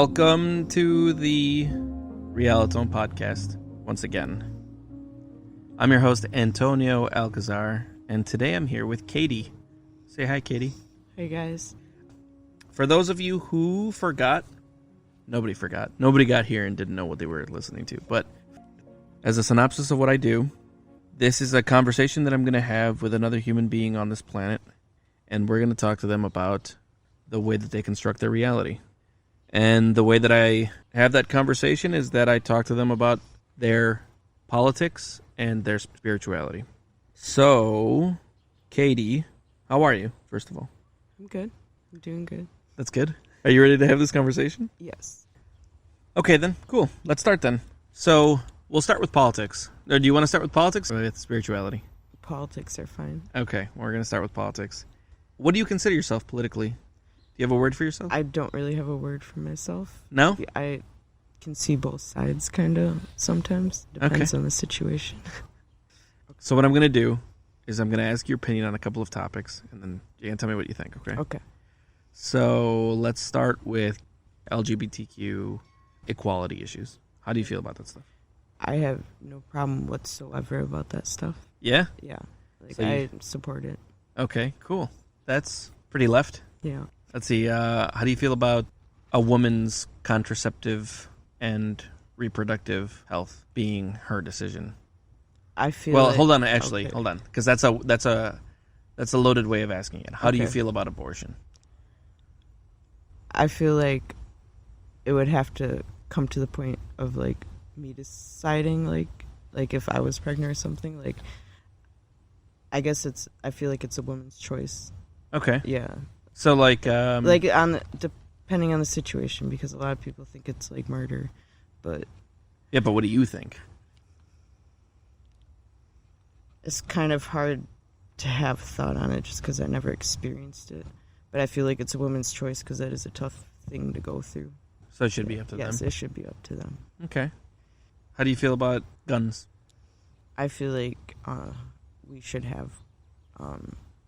Welcome to the Realitone podcast once again. I'm your host, Antonio Alcazar, and today I'm here with Katie. Say hi, Katie. Hey, guys. For those of you who forgot, nobody forgot. Nobody got here and didn't know what they were listening to. But as a synopsis of what I do, this is a conversation that I'm going to have with another human being on this planet, and we're going to talk to them about the way that they construct their reality. And the way that I have that conversation is that I talk to them about their politics and their spirituality. So, Katie, how are you, first of all? I'm good. I'm doing good. That's good. Are you ready to have this conversation? Yes. Okay, then. Cool. Let's start then. So, we'll start with politics. Or do you want to start with politics or with spirituality? Politics are fine. Okay, we're going to start with politics. What do you consider yourself politically? Do you have a word for yourself? I don't really have a word for myself. No? I can see both sides, kind of, sometimes. Depends on the situation. So what I'm going to do is I'm going to ask your opinion on a couple of topics, and then you can tell me what you think, okay? Okay. So let's start with LGBTQ equality issues. How do you feel about that stuff? I have no problem whatsoever about that stuff. Yeah? Yeah. Like, So I support it. Okay, cool. That's pretty left. Yeah. Let's see, how do you feel about a woman's contraceptive and reproductive health being her decision? I feel Well, like, hold on, actually, hold on, because that's a loaded way of asking it. How do you Okay. feel about abortion? I feel like it would have to come to the point of, like, me deciding, like if I was pregnant or something. Like, I guess I feel like it's a woman's choice. Okay. Yeah. So, like Depending on the situation, because a lot of people think it's like murder, but yeah, but what do you think? it's kind of hard to have thought on it just because I never experienced it. But I feel like it's a woman's choice because that is a tough thing to go through. So it should be up to them. Yes, it should be up to them. Okay. How do you feel about guns? I feel like we should have.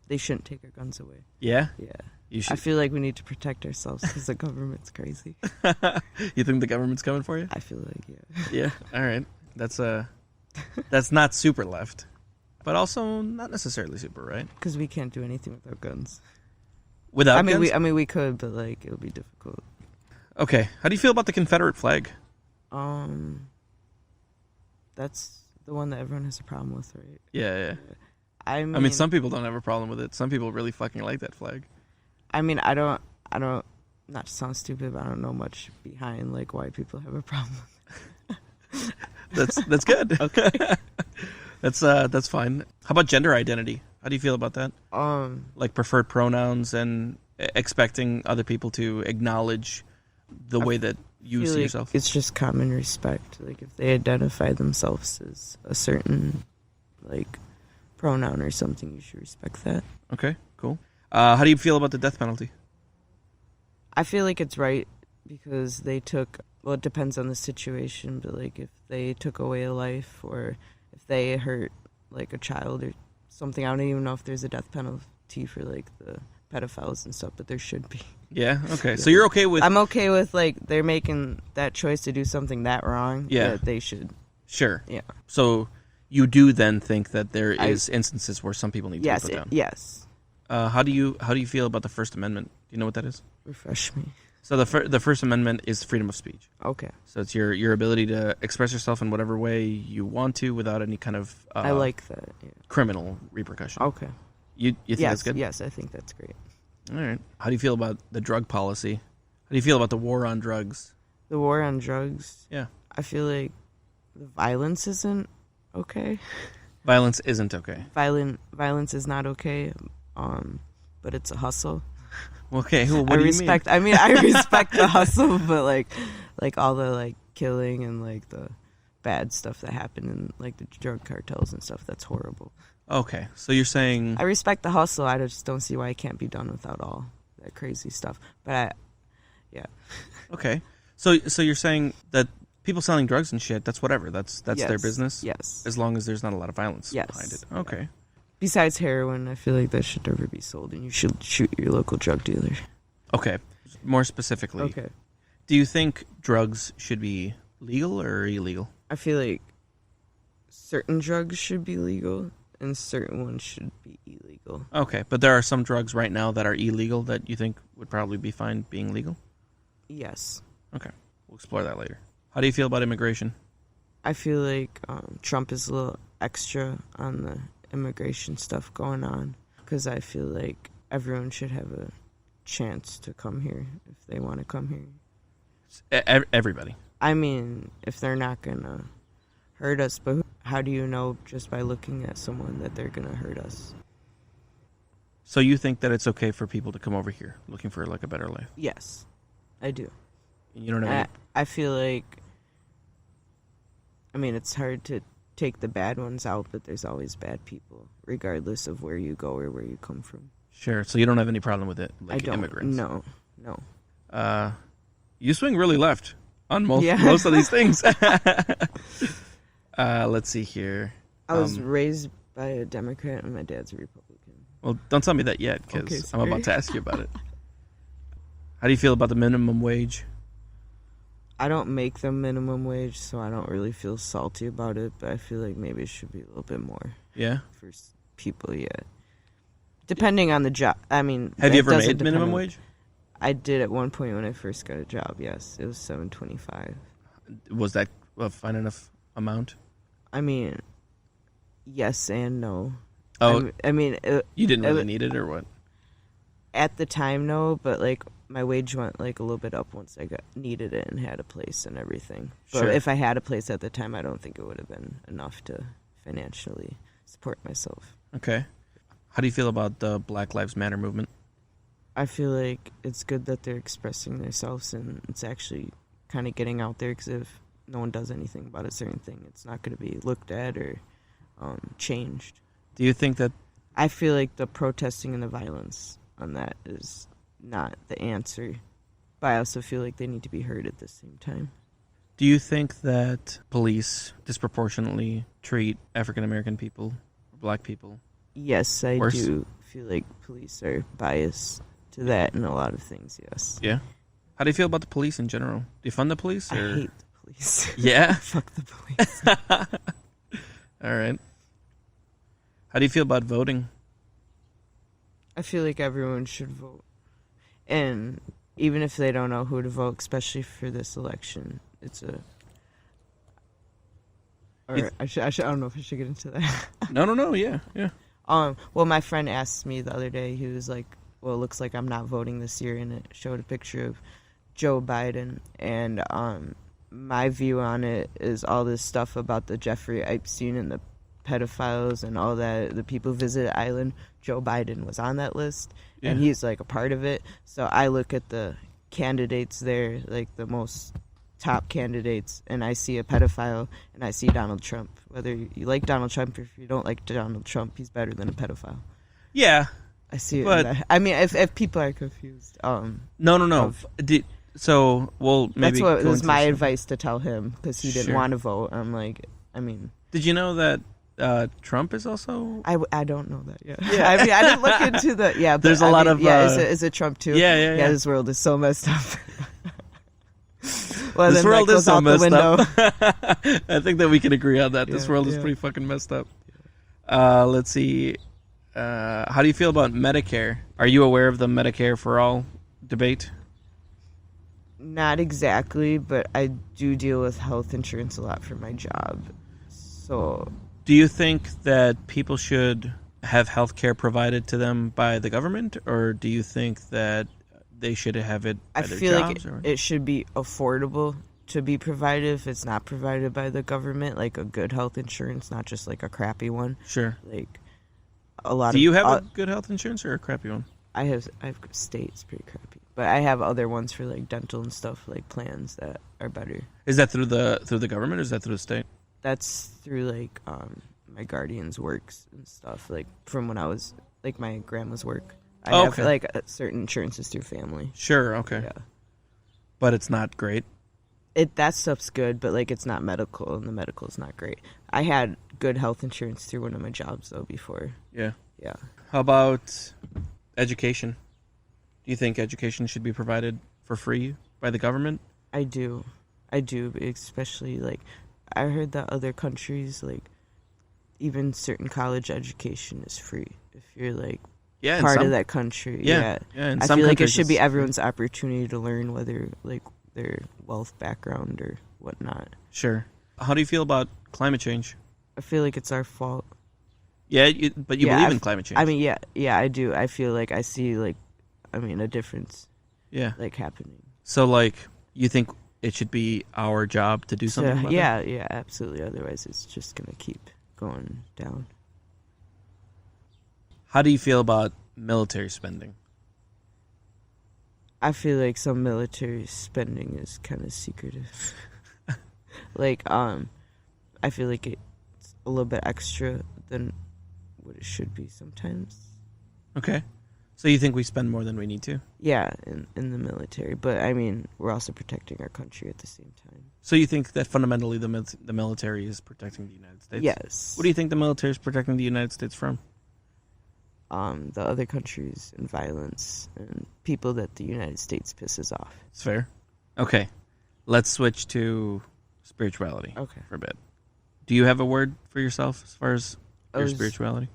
They shouldn't take our guns away. Yeah? Yeah. You should. I feel like we need to protect ourselves because the government's crazy. You think the government's coming for you? I feel like, yeah. Yeah. All right. That's not super left, but also not necessarily super right. Because we can't do anything without guns. Without guns? We could, but like it would be difficult. Okay. How do you feel about the Confederate flag? That's the one that everyone has a problem with, right? Yeah. I I mean, some people don't have a problem with it. Some people really fucking like that flag. I mean, I don't. Not to sound stupid, but I don't know much behind like why people have a problem with it. That's good. Okay. That's fine. How about gender identity? How do you feel about that? Like preferred pronouns and expecting other people to acknowledge the way that you see yourself. It's just common respect. Like if they identify themselves as a certain like pronoun or something, you should respect that. Okay, cool. How do you feel about the death penalty? I feel like it's right because they took. Well, it depends on the situation, but like if they took away a life or if they hurt like a child or something, I don't even know if there's a death penalty for like the pedophiles and stuff, but there should be. Yeah. Okay. Yeah. So you're okay with? I'm okay with like they're making that choice to do something that wrong. Yeah. That they should. Sure. Yeah. So you do then think that there is instances where some people need to be put down. Yes. How do you feel about the First Amendment? Do you know what that is? Refresh me. So the First Amendment is freedom of speech. Okay. So it's your ability to express yourself in whatever way you want to without any kind of I like that. Yeah. criminal repercussion. Okay. You think that's good? Yes, I think that's great. All right. How do you feel about the drug policy? How do you feel about the war on drugs? The war on drugs. Yeah. I feel like the violence isn't okay. Violence isn't okay. Violence is not okay. But it's a hustle. Okay. Well, what do you mean? I respect the hustle, but like all the like killing and like the bad stuff that happened in like the drug cartels and stuff. That's horrible. Okay. So you're saying I respect the hustle. I just don't see why it can't be done without all that crazy stuff. But yeah. Okay. So you're saying that people selling drugs and shit, that's whatever. That's Yes. their business? Yes. As long as there's not a lot of violence Yes. behind it. Okay. Besides heroin, I feel like that should never be sold, and you should shoot your local drug dealer. Okay. More specifically, Okay. Do you think drugs should be legal or illegal? I feel like certain drugs should be legal and certain ones should be illegal. Okay, but there are some drugs right now that are illegal that you think would probably be fine being legal? Yes. Okay, we'll explore that later. How do you feel about immigration? I feel like Trump is a little extra on the immigration stuff going on because I feel like everyone should have a chance to come here if they want to come here. Everybody. I mean, if they're not going to hurt us, but how do you know just by looking at someone that they're going to hurt us? So you think that it's okay for people to come over here looking for like a better life? Yes, I do. You don't have I feel like, I mean, it's hard to take the bad ones out, but there's always bad people, regardless of where you go or where you come from. Sure. So you don't have any problem with it, like I don't. immigrants? No. You swing really left on most of these things. Let's see here. I was raised by a Democrat and my dad's a Republican. Well, don't tell me that yet, because Okay, I'm about to ask you about it. How do you feel about the minimum wage? I don't make the minimum wage, so I don't really feel salty about it, but I feel like maybe it should be a little bit more. Yeah? For people, yeah. Depending on the job. I mean, have you ever made minimum wage? I did at one point when I first got a job, yes. It was $7.25. Was that a fine enough amount? I mean, yes and no. Oh, I mean... you didn't really need it, or what? At the time, no, but, like, my wage went, like, a little bit up once I needed it and had a place and everything. But sure. if I had a place at the time, I don't think it would have been enough to financially support myself. Okay. How do you feel about the Black Lives Matter movement? I feel like it's good that they're expressing themselves and it's actually kind of getting out there, because if no one does anything about a certain thing, it's not going to be looked at or changed. Do you think that... I feel like the protesting and the violence on that is not the answer, but I also feel like they need to be heard at the same time. Do you think that police disproportionately treat African American people or black people? Yes, I worse? do feel like police are biased to that in a lot of things, yes. Yeah? How do you feel about the police in general? Do you fund the police? Or... I hate the police. Yeah? Fuck the police. All right. How do you feel about voting? I feel like everyone should vote. And even if they don't know who to vote, especially for this election, it's a... Or I don't know if I should get into that. No, yeah. Well, my friend asked me the other day, he was like, well, it looks like I'm not voting this year, and it showed a picture of Joe Biden, and my view on it is all this stuff about the Jeffrey Epstein and the pedophiles and all that, the people who visited the island. Joe Biden was on that list, and he's like a part of it. So I look at the candidates there, like the most top candidates, and I see a pedophile, and I see Donald Trump. Whether you like Donald Trump or if you don't like Donald Trump, he's better than a pedophile. Yeah. I see it. But, I mean, if people are confused. No. So, well, maybe... That's what was my advice to tell him, because he didn't Sure. want to vote. I'm like, I mean... Did you know that Trump is also... I don't know that yet. Yeah. I mean, I didn't look into the... Yeah, but there's a lot of... Yeah, is it Trump too? Yeah. Yeah, this world is so messed up. Well, this then world is so messed up. Window. I think that we can agree on that. This Yeah, world is yeah. pretty fucking messed up. Let's see. How do you feel about Medicare? Are you aware of the Medicare for All debate? Not exactly, but I do deal with health insurance a lot for my job. So... Do you think that people should have health care provided to them by the government, or do you think that they should have it by their feel jobs? like it should be affordable to be provided if it's not provided by the government, like a good health insurance, not just like a crappy one. Sure. Like a lot. Do you have a good health insurance or a crappy one? I have state, it's pretty crappy, but I have other ones for like dental and stuff, like plans that are better. Is that through the government, or is that through the state? That's through like my guardian's works and stuff, like from when I was like my grandma's work. I have like certain insurances through family. Sure, okay. Yeah. But it's not great. That stuff's good, but like it's not medical, and the medical is not great. I had good health insurance through one of my jobs though before. Yeah. Yeah. How about education? Do you think education should be provided for free by the government? I do. I do, especially, like, I heard that other countries, like, even certain college education is free if you're, like, Yeah, part of that country. Yeah, in I some feel like it countries should be it's everyone's opportunity to learn, whether, like, their wealth background or whatnot. Sure. How do you feel about climate change? I feel like it's our fault. Yeah, but you believe in climate change. I mean, yeah, I do. I feel like I see, like, a difference, yeah. like, happening. So, like, you think it should be our job to do something about it? Yeah, absolutely. Otherwise, it's just going to keep going down. How do you feel about military spending? I feel like some military spending is kind of secretive. Like, I feel like it's a little bit extra than what it should be sometimes. Okay. So you think we spend more than we need to? Yeah, in the military. But, I mean, we're also protecting our country at the same time. So you think that fundamentally the military is protecting the United States? Yes. What do you think the military is protecting the United States from? The other countries and violence and people that the United States pisses off. It's fair. Okay. Let's switch to spirituality for a bit. Do you have a word for yourself as far as your spirituality?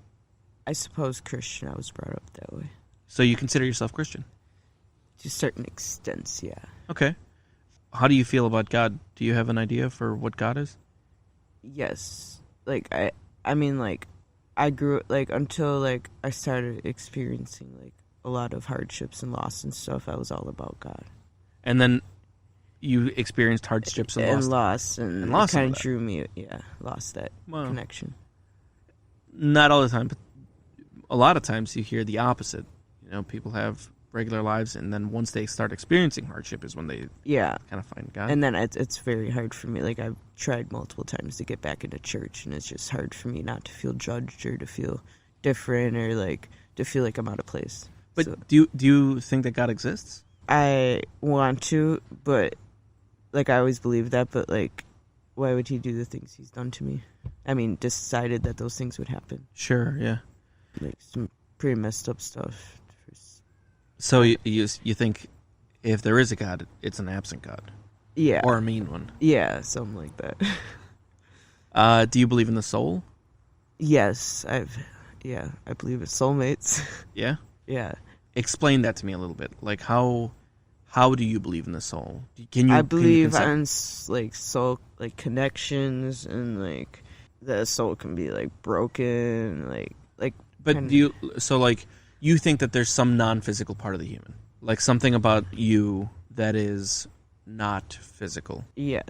I suppose Christian. I was brought up that way. So you consider yourself Christian? To certain extents, yeah. Okay. How do you feel about God? Do you have an idea for what God is? Yes. Like, I mean, like, I grew, like, until, like, I started experiencing, like, a lot of hardships and loss and stuff, I was all about God. And then you experienced hardships and loss. And it kind of drew me, lost that connection. Not all the time, but a lot of times you hear the opposite. You know, people have regular lives, and then once they start experiencing hardship is when they kind of find God. And then it's very hard for me. Like, I've tried multiple times to get back into church, and it's just hard for me not to feel judged or to feel different or, like, to feel like I'm out of place. But so, do you think that God exists? I want to, but, like, I always believed that, but, like, why would he do the things he's done to me? I mean, decided that those things would happen. Sure, yeah. Like, some pretty messed up stuff. So you think if there is a God, it's an absent God? Yeah. Or a mean one? Yeah, something like that. Do you believe in the soul? Yes, I believe in soulmates. Yeah? Yeah. Explain that to me a little bit. Like, how do you believe in the soul? I believe in, like, soul, like, connections, and, like, the soul can be, like, broken, like. But you think that there's some non-physical part of the human, like something about you that is not physical? Yes.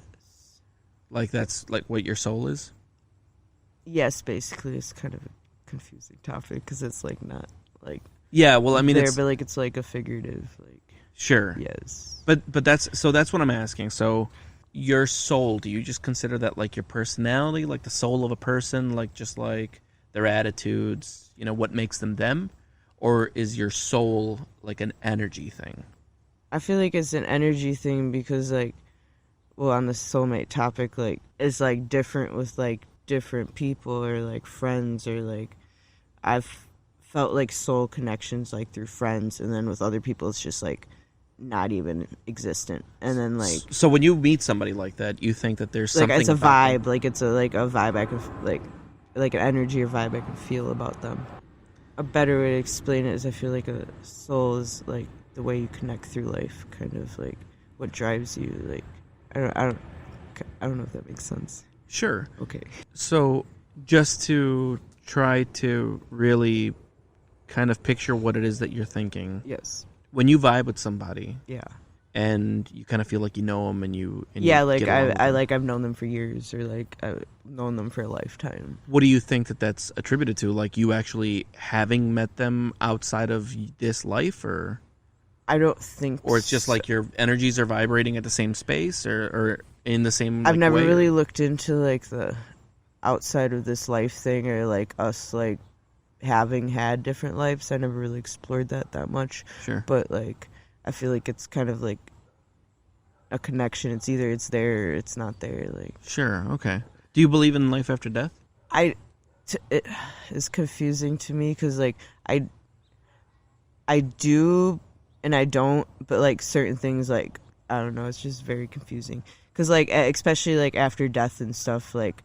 Like that's like what your soul is? Yes, basically. It's kind of a confusing topic because it's, like, not, like. Yeah, well, I mean, but, like, it's, like, a figurative, like. Sure. Yes. But that's what I'm asking. So your soul, do you just consider that, like, your personality, like the soul of a person, like just like their attitudes, you know, what makes them them? Or is your soul like an energy thing? I feel like it's an energy thing because, like, well, on the soulmate topic, like, it's, like, different with, like, different people or, like, friends or, like, I've felt, like, soul connections, like, through friends, and then with other people it's just, like, not even existent. And then, like, so when you meet somebody like that, you think that there's something, like, it's a vibe, like, it's a vibe I can, like an energy or vibe I can feel about them. A better way to explain it is I feel like a soul is, like, the way you connect through life, kind of, like, what drives you. Like, I don't know if that makes sense. Sure. Okay. So just to try to really kind of picture what it is that you're thinking. Yes. When you vibe with somebody. Yeah. And you kind of feel like you know them, and you like I've known them for years, or like I've known them for a lifetime. What do you think that's attributed to? Like you actually having met them outside of this life, or I don't think, or it's just like your energies are vibrating at the same space, or in the same. I've never way, really looked into like the outside of this life thing, or like us like having had different lives. I never really explored that much. Sure, but like. I feel like it's kind of like a connection. It's either it's there or it's not there. Like sure, okay. Do you believe in life after death? It is confusing to me because like I do and I don't. But like certain things, like I don't know, it's just very confusing. Because, like, especially, like, after death and stuff, like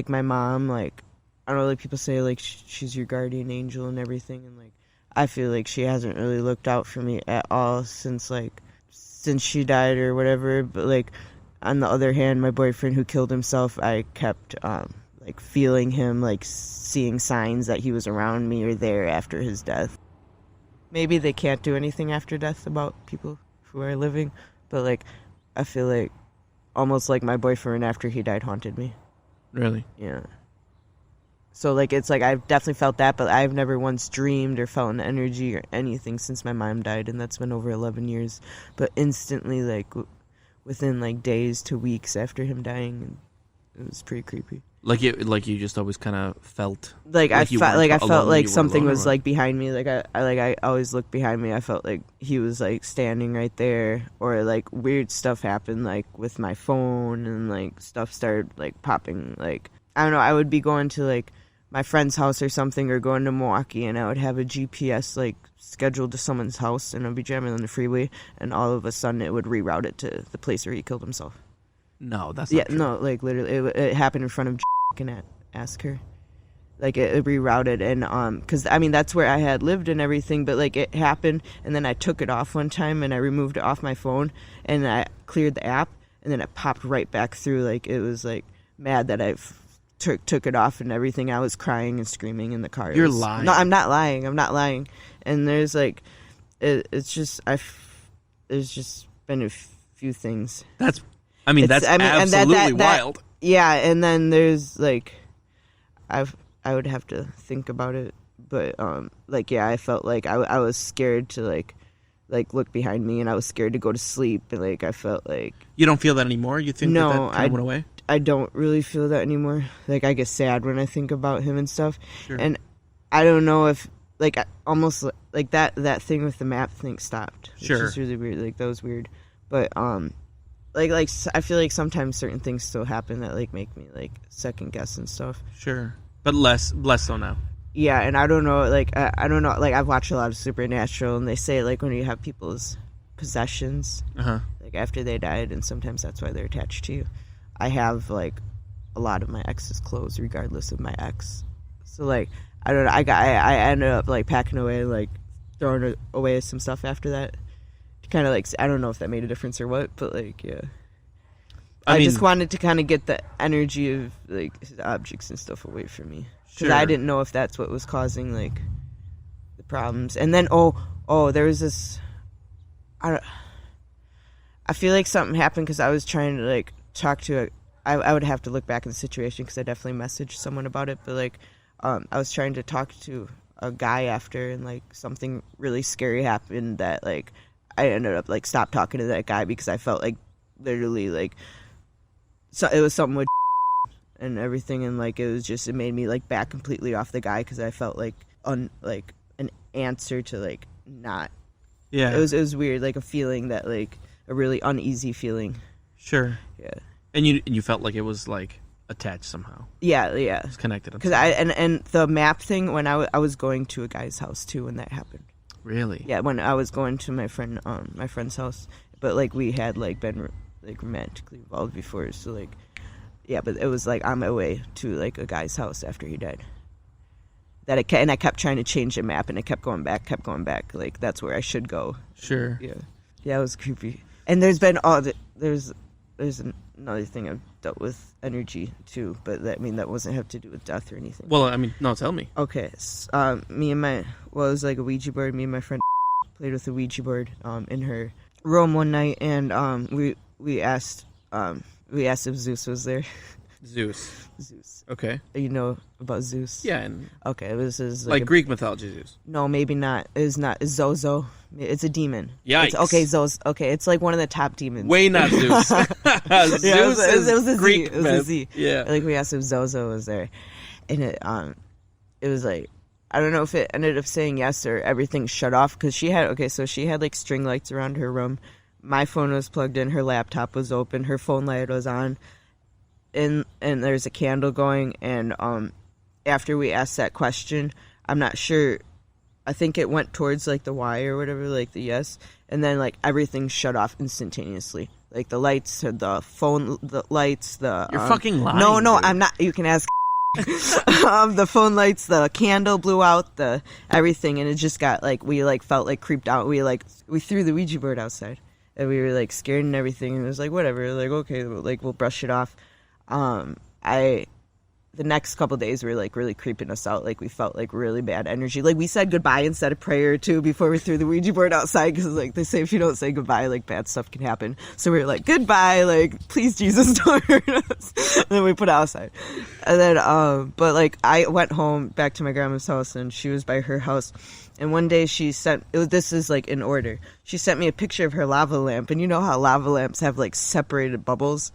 my mom, like, I don't know, like, people say, like, she's your guardian angel and everything, and, like, I feel like she hasn't really looked out for me at all since she died or whatever. But, like, on the other hand, my boyfriend who killed himself, I kept, like, feeling him, like, seeing signs that he was around me or there after his death. Maybe they can't do anything after death about people who are living, but, like, I feel like almost like my boyfriend after he died haunted me. Really? Yeah. So, like, it's like I've definitely felt that, but I've never once dreamed or felt an energy or anything since my mom died, and that's been over 11 years. But instantly, like, within, like, days to weeks after him dying, it was pretty creepy. Like you just always kind of felt I felt like something was alone. like behind me. Like I always look behind me. I felt like he was like standing right there, or like weird stuff happened, like with my phone, and like stuff started like popping. Like, I don't know. I would be going to like my friend's house or something, or going to Milwaukee, and I would have a GPS like scheduled to someone's house, and I'd be driving on the freeway, and all of a sudden it would reroute it to the place where he killed himself. No, that's not true. No, like literally, it happened in front of. Can ask her, like it rerouted, and because I mean that's where I had lived and everything, but like it happened, and then I took it off one time, and I removed it off my phone, and I cleared the app, and then it popped right back through. Like it was like mad that I took it off and everything. I was crying and screaming in the car. You're lying. No, I'm not lying. And there's like, it's just there's just been a few things. That's absolutely wild. Yeah, and then there's like, I would have to think about it, but like yeah, I felt like I was scared to like look behind me, and I was scared to go to sleep, and like I felt like. You don't feel that anymore? You think that kind of went away? I don't really feel that anymore. Like I get sad when I think about him and stuff, Sure. And I don't know if like almost like that thing with the map thing stopped. Sure. Which is really weird. Like that was weird, but Like I feel like sometimes certain things still happen that like make me like second guess and stuff. Sure, but less so now. Yeah, and I don't know. Like I don't know. Like I've watched a lot of Supernatural, and they say like when you have people's possessions, like after they died, and sometimes that's why they're attached to you. I have like a lot of my ex's clothes, regardless of my ex. So like I don't know. I ended up like packing away, like throwing away some stuff after that. Kind of like, I don't know if that made a difference or what, but like, yeah. I mean, just wanted to kind of get the energy of like his objects and stuff away from me, because I didn't know if that's what was causing like the problems. And then there was this. I feel like something happened because I was trying to like talk to I would have to look back in the situation because I definitely messaged someone about it, but like I was trying to talk to a guy after, and like something really scary happened that like. I ended up like stopped talking to that guy because I felt like literally like so it was something with and everything, and like it made me like back completely off the guy because I felt like like an answer to like not. Yeah. It was weird, like a feeling that like a really uneasy feeling. Sure. Yeah. And you felt like it was like attached somehow. Yeah. It's connected. Because and the map thing, when I was going to a guy's house too when that happened. Really? Yeah, when I was going to my friend's house, but like we had like been like romantically involved before, so like yeah, but it was like on my way to like a guy's house after he died. And I kept trying to change the map, and it kept going back. Like that's where I should go. Sure. Yeah, it was creepy. And there's been there's another thing I've dealt with energy too, but that wasn't have to do with death or anything. Well, I mean, no, tell me. Okay, it was like a Ouija board. Me and my friend played with a Ouija board in her room one night, and we asked if Zeus was there. Zeus. Okay. You know about Zeus? Yeah. And okay, it was like Greek mythology Zeus. No, maybe not. It's not. It's Zozo. It's a demon. Yikes. It's like one of the top demons. Way not Zeus. Zeus it was a Greek Z. It was a Z. Yeah. Like we asked if Zozo was there, and it was like I don't know if it ended up saying yes or everything shut off because she had like string lights around her room. My phone was plugged in. Her laptop was open. Her phone light was on. And there's a candle going, and after we asked that question, I'm not sure I think it went towards like the Y or whatever, like the yes, and then like everything shut off instantaneously. Like the lights, the phone, the lights, the You're fucking lying. No, dude. I'm not. You can ask. The phone lights, the candle blew out, the everything, and it just got like we like felt like creeped out. We threw the Ouija board outside, and we were like scared and everything. And it was like whatever, like okay, like we'll brush it off. The next couple of days were like really creeping us out. Like we felt like really bad energy. Like we said goodbye and said a prayer too before we threw the Ouija board outside, because like they say if you don't say goodbye, like bad stuff can happen. So we were like goodbye, like please Jesus don't hurt us. And then we put it outside. And then but like I went home back to my grandma's house, and she was by her house. And one day she sent, this is like in order. She sent me a picture of her lava lamp, and you know how lava lamps have like separated bubbles.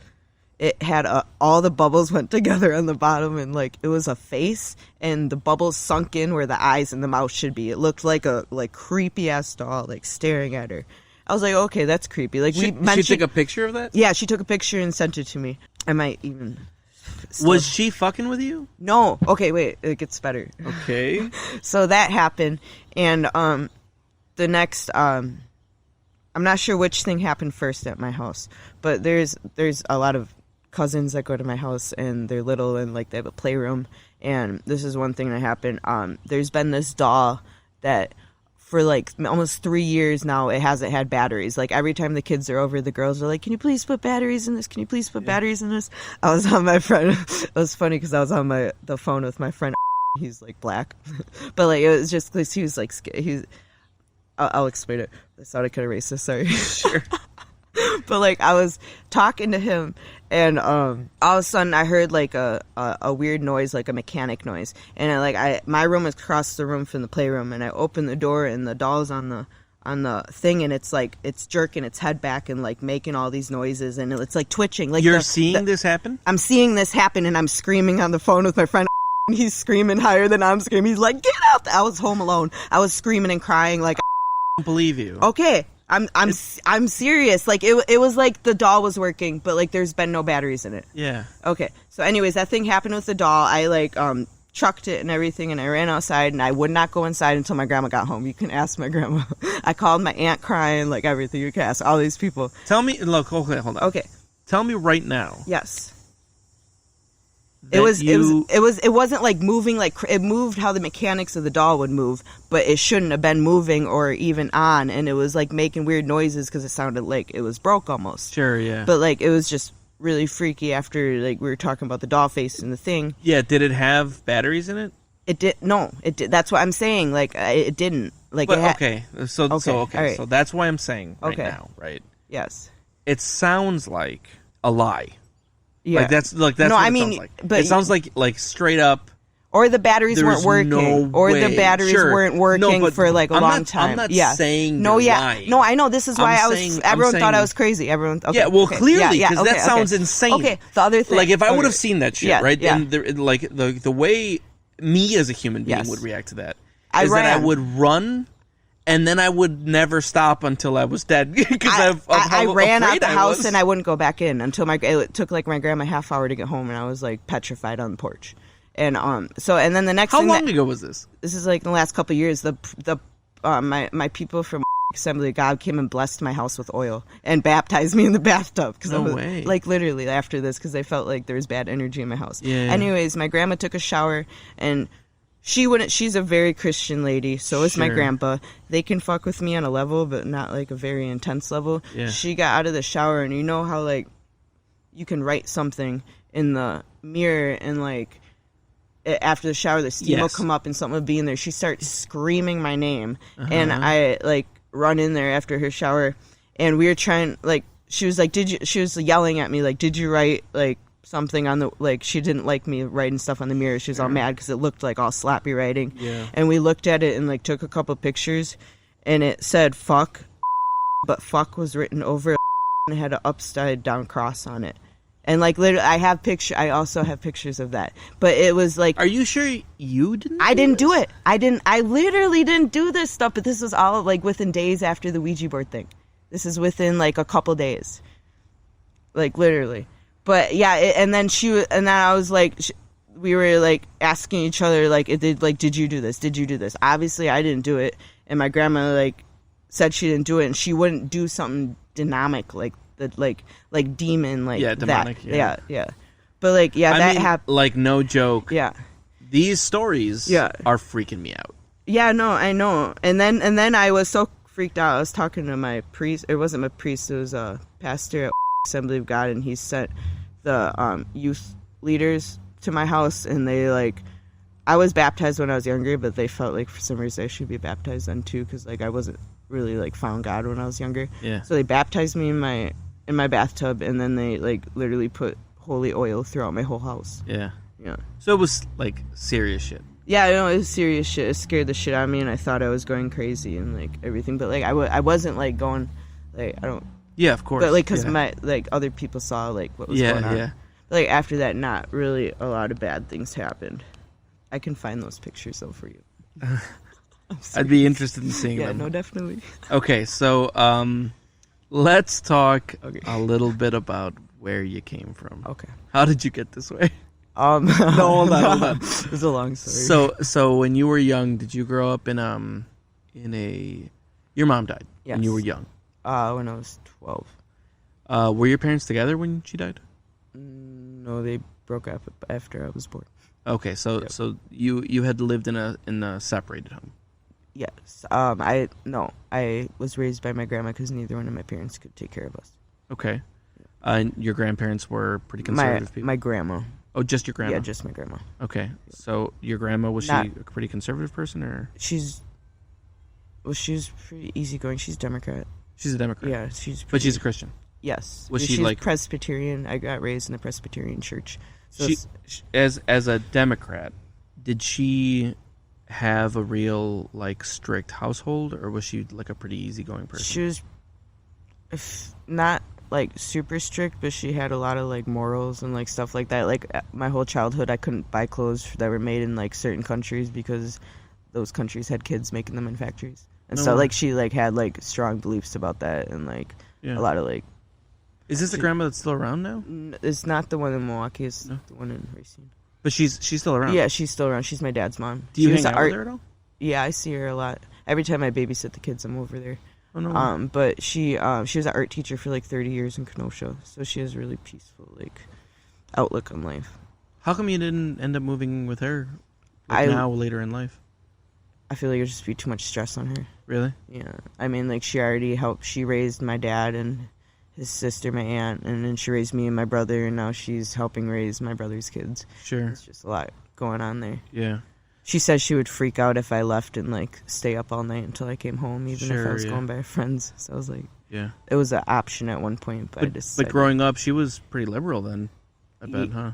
It had all the bubbles went together on the bottom, and like it was a face, and the bubbles sunk in where the eyes and the mouth should be. It looked like a creepy ass doll like staring at her. I was like, okay, that's creepy. Like she took a picture of that? Yeah, she took a picture and sent it to me. I might even. Was she fucking with you? No. Okay, wait. It gets better. Okay. So that happened, and the next I'm not sure which thing happened first at my house, but there's a lot of cousins that go to my house, and they're little, and like they have a playroom, and this is one thing that happened. There's been this doll that for like almost 3 years now, it hasn't had batteries. Like every time the kids are over, the girls are like, can you please put batteries in this? Can you please put batteries in this? I was on my friend, it was funny because I was on the phone with my friend. He's like black, but like it was just because he was like I'll explain it. I thought I could erase this, sorry. Sure. But like I was talking to him, and all of a sudden I heard like a weird noise, like a mechanic noise, and my room is across the room from the playroom, and I open the door, and the doll's on the thing, and it's like it's jerking its head back and like making all these noises, and it's like twitching. Like you're seeing this happen? I'm seeing this happen, and I'm screaming on the phone with my friend. He's screaming higher than I'm screaming. He's like, get out! I was home alone. I was screaming and crying like. I don't believe you. Okay. I'm serious. Like it was like the doll was working, but like there's been no batteries in it. Yeah. Okay. So anyways, that thing happened with the doll. I like chucked it and everything, and I ran outside, and I would not go inside until my grandma got home. You can ask my grandma. I called my aunt crying, like everything. You can ask all these people. Tell me, look, okay, hold on. Okay. Tell me right now. Yes. It wasn't like moving, like it moved how the mechanics of the doll would move, but it shouldn't have been moving or even on, and it was like making weird noises because it sounded like it was broke almost. Sure, yeah. But like it was just really freaky after like we were talking about the doll face and the thing. Yeah, did it have batteries in it? It did. No, it did. That's what I'm saying. Like it didn't. Like but, it okay, so right. So that's why I'm saying right now, right? Yes. It sounds like a lie. Yeah. Like that's no, what I mean, sounds like. But it sounds like straight up. Or the batteries weren't working. No or way. the batteries weren't working for like a long time. I'm not yeah. saying no, you're yeah. lying. No, I know. This is why everyone thought I was crazy. Everyone. Okay, yeah. Well, okay. clearly, because okay, that sounds insane. Okay. The other thing, like if I would have seen that shit, right? Yeah. And the way me as a human being would react to that is that I would run. And then I would never stop until I was dead because I ran out the house and I wouldn't go back in until it took like my grandma half hour to get home, and I was like petrified on the porch. And and then the next how long ago was this? This is like in the last couple of years. My people from Assembly of God came and blessed my house with oil and baptized me in the bathtub because way. Like literally after this because they felt like there was bad energy in my house. Yeah. Anyways, my grandma took a shower and. She's a very Christian lady, so is my grandpa. They can fuck with me on a level, but not like a very intense level. Yeah. She got out of the shower, and you know how like you can write something in the mirror, and like after the shower, the steam will come up and something will be in there. She starts screaming my name, and I like run in there after her shower, and we were trying like she was like, she was yelling at me like, did you write like something on the like she didn't like me writing stuff on the mirror. She was all mad because it looked like all slappy writing. Yeah. And we looked at it and like took a couple pictures, and it said fuck, but fuck was written over and had an upside down cross on it. And like literally, I also have pictures of that. But it was like, are you sure you didn't? I didn't do it. I literally didn't do this stuff. But this was all like within days after the Ouija board thing. This is within like a couple days, like literally. But yeah, and then I was like, we were like asking each other like, did you do this? Did you do this? Obviously, I didn't do it, and my grandma like said she didn't do it, and she wouldn't do something dynamic like demon like demonic, that. Yeah. But like that happened. Like no joke. Yeah. These stories are freaking me out. Yeah, no, I know. And then I was so freaked out. I was talking to my priest. It wasn't my priest. It was a pastor at Assembly of God, and he sent the youth leaders to my house, and they like, I was baptized when I was younger, but they felt like for some reason I should be baptized then too, because like I wasn't really like found God when I was younger. Yeah. So they baptized me in my bathtub, and then they like literally put holy oil throughout my whole house. Yeah. Yeah. So it was like serious shit. Yeah, I know, it was serious shit. It scared the shit out of me, and I thought I was going crazy and like everything, but like I wasn't like going like I don't. Yeah, of course. But like because my like other people saw like what was going on. Yeah. But, like after that, not really a lot of bad things happened. I can find those pictures though for you. I'd be interested in seeing them. Yeah, no, definitely. Okay, so let's talk a little bit about where you came from. Okay. How did you get this way? No, hold on. It's a long story. So when you were young, did you grow up in a? Your mom died when you were young. When I was 12. Were your parents together when she died? No, they broke up after I was born. Okay, so you had lived in a separated home. Yes. I was raised by my grandma because neither one of my parents could take care of us. Okay. And your grandparents were pretty conservative people? My grandma. Oh, just your grandma? Yeah, just my grandma. Okay. So your grandma, was she a pretty conservative person, or? She's pretty easygoing. She's Democrat. She's a Democrat? Yeah, But she's a Christian? Yes. She's like Presbyterian. I got raised in a Presbyterian church. So as a Democrat, did she have a real like strict household, or was she like a pretty easygoing person? She was not like super strict, but she had a lot of like morals and like stuff like that. Like my whole childhood, I couldn't buy clothes that were made in like certain countries because those countries had kids making them in factories. And so like she like had like strong beliefs about that, and like a lot of like. Is this the grandma that's still around now? It's not the one in Milwaukee. It's the one in Racine. But she's still around. Yeah, she's still around. She's my dad's mom. Do you hang out with her at all? Yeah, I see her a lot. Every time I babysit the kids, I'm over there. Oh no. But she was an art teacher for like 30 years in Kenosha, so she has a really peaceful like outlook on life. How come you didn't end up moving with her now later in life? I feel like it'd just be too much stress on her. Really? Yeah. I mean, like she already helped. She raised my dad and his sister, my aunt, and then she raised me and my brother, and now she's helping raise my brother's kids. Sure. It's just a lot going on there. Yeah. She said she would freak out if I left and like stay up all night until I came home, even if I was going by friends. So I was like, it was an option at one point, but I decided. But growing up, she was pretty liberal then, I bet, huh?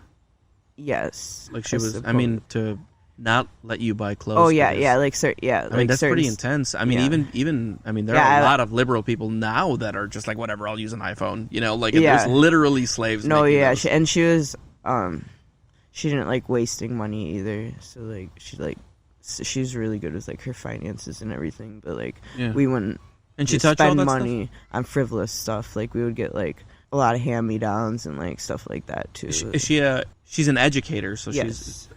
Yes. Like she was. I mean, to not let you buy clothes. Oh yeah, yeah, like yeah. I mean, that's pretty intense. I mean, even I mean, there are a lot of liberal people now that are just like, whatever, I'll use an iPhone. You know, like there's literally slaves. No, yeah, those. she was she didn't like wasting money either. So like she's really good with like her finances and everything. But like we wouldn't spend money on frivolous stuff. Like we would get like a lot of hand-me-downs and like stuff like that too. Is she she's an educator, so yes.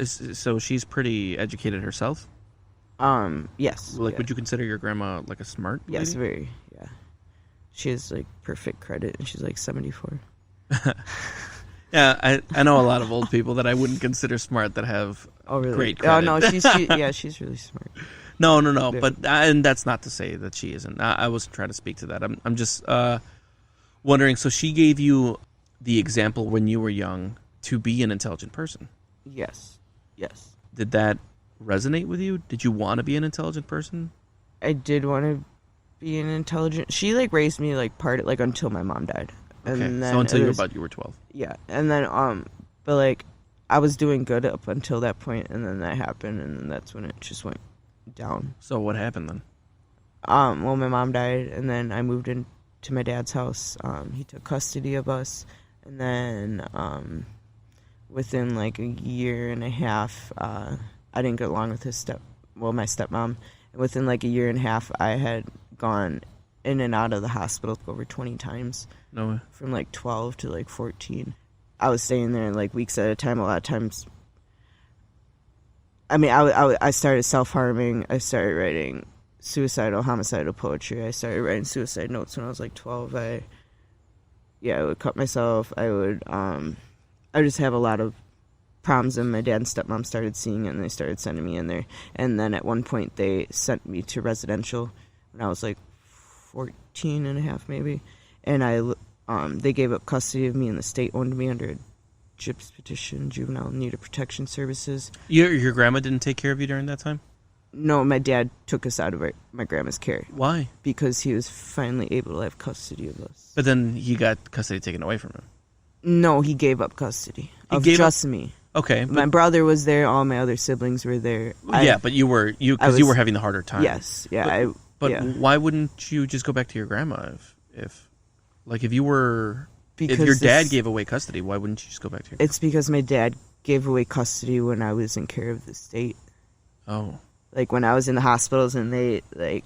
she's pretty educated herself? Yes. Like would you consider your grandma like a smart lady? Yes, very. Yeah. She has like perfect credit and she's like 74. Yeah, I know a lot of old people that I wouldn't consider smart that have great credit. Oh no, she's really smart. No, yeah. But and that's not to say that she isn't. I wasn't trying to speak to that. I'm just wondering. So she gave you the example when you were young to be an intelligent person. Yes. Did that resonate with you? Did you want to be an intelligent person? I did want to be an intelligent. She like raised me like until my mom died. Okay. And then so until you were 12. Yeah, and then but like I was doing good up until that point, and then that happened, and then that's when it just went down. So what happened then? Well, my mom died, and then I moved into my dad's house. He took custody of us, and then within like a year and a half, I didn't get along with my stepmom. And within like a year and a half, I had gone in and out of the hospital over 20 times. No way. From like 12 to like 14. I was staying there like weeks at a time. A lot of times I mean, I started self-harming. I started writing suicidal, homicidal poetry. I started writing suicide notes when I was like 12. I would cut myself. I just have a lot of problems, and my dad and stepmom started seeing it, and they started sending me in there. And then at one point, they sent me to residential when I was like 14 and a half, maybe. And they gave up custody of me, and the state owned me under a JIPS petition, Juvenile in Need of Protection Services. Your grandma didn't take care of you during that time? No, my dad took us out of my grandma's care. Why? Because he was finally able to have custody of us. But then he got custody taken away from him. No, he gave up custody of just me. Okay. My brother was there. All my other siblings were there. But you were having the harder time. Yes. Yeah. But why wouldn't you just go back to your grandma if your dad gave away custody? Why wouldn't you just go back to your grandma? It's because my dad gave away custody when I was in care of the state. Oh. Like when I was in the hospitals, and they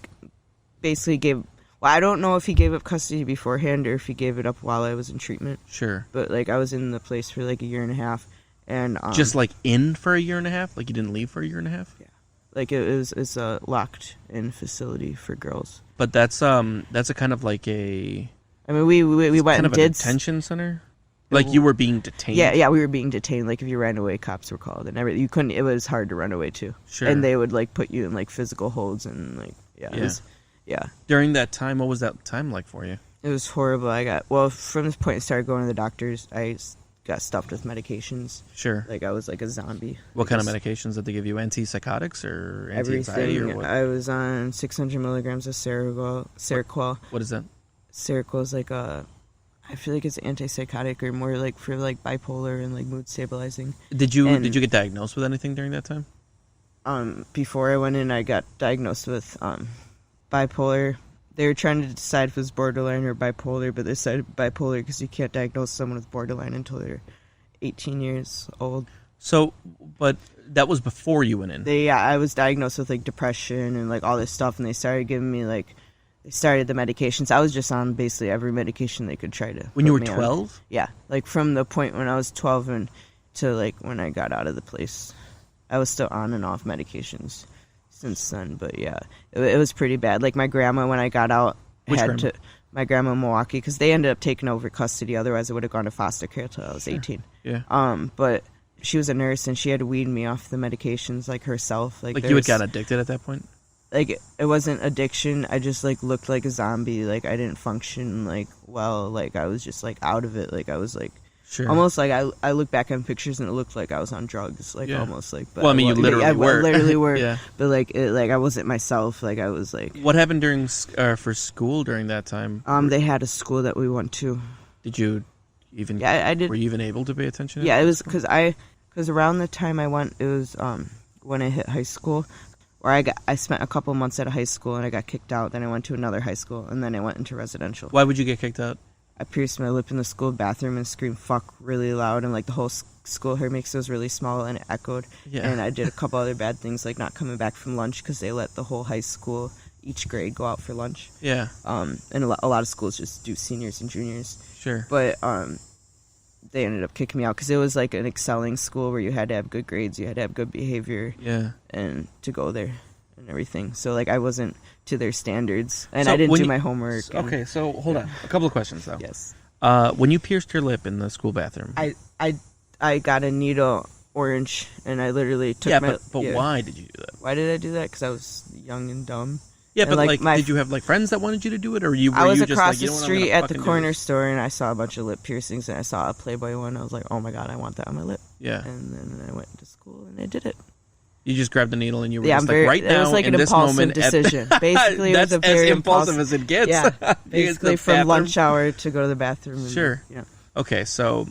basically gave. Well, I don't know if he gave up custody beforehand or if he gave it up while I was in treatment. Sure. But I was in the place for like a year and a half, and just in for a year and a half. Like you didn't leave for a year and a half. Yeah. It's a locked in facility for girls. But that's a kind of like a. I mean, we went and did a detention center. Like you were being detained. Yeah, we were being detained. Like if you ran away, cops were called, and everything. You couldn't. It was hard to run away too. Sure. And they would put you in physical holds and yeah. During that time, what was that time like for you? It was horrible. From this point, I started going to the doctors. I got stuffed with medications. Sure. I was like a zombie. What kind of medications did they give you? Antipsychotics or anti-anxiety? Everything. Or what? I was on 600 milligrams of Seroquel. What is that? Seroquel is I feel like it's antipsychotic or more for bipolar and mood stabilizing. Did you get diagnosed with anything during that time? Before I went in, I got diagnosed with bipolar. They were trying to decide if it was borderline or bipolar, but they decided bipolar because you can't diagnose someone with borderline until they're 18 years old. So, but that was before you went in. I was diagnosed with depression and all this stuff, and they started giving me they started the medications. I was just on basically every medication they could try to. When you were 12? Yeah, from the point when I was 12 and to when I got out of the place, I was still on and off medications since then. But yeah, it was pretty bad. My grandma, when I got out, my grandma in Milwaukee, because they ended up taking over custody. Otherwise, I would have gone to foster care until I was 18. Yeah. But she was a nurse, and she had to wean me off the medications herself. You had gotten addicted at that point. It wasn't addiction. I just looked like a zombie. I didn't function well. I was just out of it. I was sure. Almost I look back on pictures and it looked like I was on drugs. Almost But well, I mean, you literally were. I literally were. Yeah. But I wasn't myself. I was What happened during for school during that time? They had a school that we went to. Did you even? Yeah, I did. Were you even able to pay attention? Yeah, it was because around the time I went, it was when I hit high school. Where I spent a couple months at a high school and I got kicked out. Then I went to another high school and then I went into residential. Why would you get kicked out? I pierced my lip in the school bathroom and screamed "fuck" really loud, and the whole school heard me because it was really small and it echoed. Yeah. And I did a couple other bad things like not coming back from lunch because they let the whole high school, each grade, go out for lunch. Yeah. And a lot of schools just do seniors and juniors. Sure. But they ended up kicking me out because it was an excelling school where you had to have good grades, you had to have good behavior, and to go there and everything. So I wasn't to their standards, and I didn't do my homework. Okay, so hold on, a couple of questions though. Yes. When you pierced your lip in the school bathroom, I got a needle orange, and I literally took but why did you do that? Why did I do that? Because I was young and dumb. Yeah, and but did you have friends that wanted you to do it, or I was across the street at the corner store, and I saw a bunch of lip piercings, and I saw a Playboy one. I was like, "Oh my god, I want that on my lip." Yeah. And then I went to school, and I did it. You just grabbed the needle, and you were right now. It was in an impulsive decision. Basically, it was a very impulsive as it gets. Yeah. Basically, from lunch hour to go to the bathroom. And, sure. Yeah. Okay, so